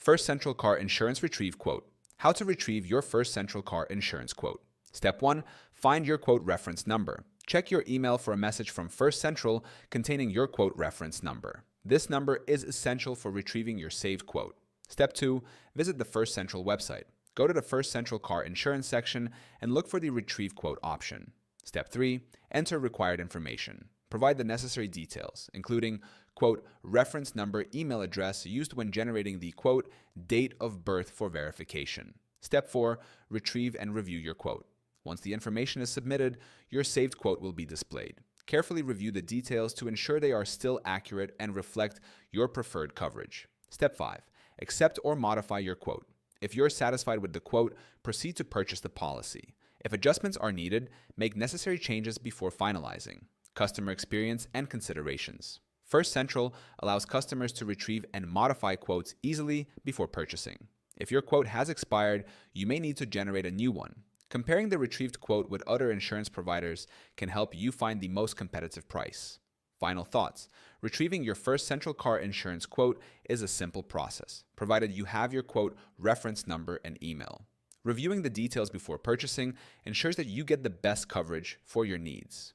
First Central Car Insurance Retrieve Quote. How to retrieve your First Central Car Insurance quote. Step 1. Find your quote reference number. Check your email for a message from First Central containing your quote reference number. This number is essential for retrieving your saved quote. Step 2. Visit the First Central website. Go to the First Central Car Insurance section and look for the Retrieve Quote option. Step 3. Enter required information. Provide the necessary details, including quote reference number, email address used when generating the quote, date of birth for verification. Step 4. Retrieve and review your quote. Once the information is submitted, your saved quote will be displayed. Carefully review the details to ensure they are still accurate and reflect your preferred coverage. Step 5. Accept or modify your quote. If you're satisfied with the quote, proceed to purchase the policy. If adjustments are needed, make necessary changes before finalizing. Customer experience and considerations. First Central allows customers to retrieve and modify quotes easily before purchasing. If your quote has expired, you may need to generate a new one. Comparing the retrieved quote with other insurance providers can help you find the most competitive price. Final thoughts. Retrieving your First Central Car Insurance quote is a simple process, provided you have your quote reference number and email. Reviewing the details before purchasing ensures that you get the best coverage for your needs.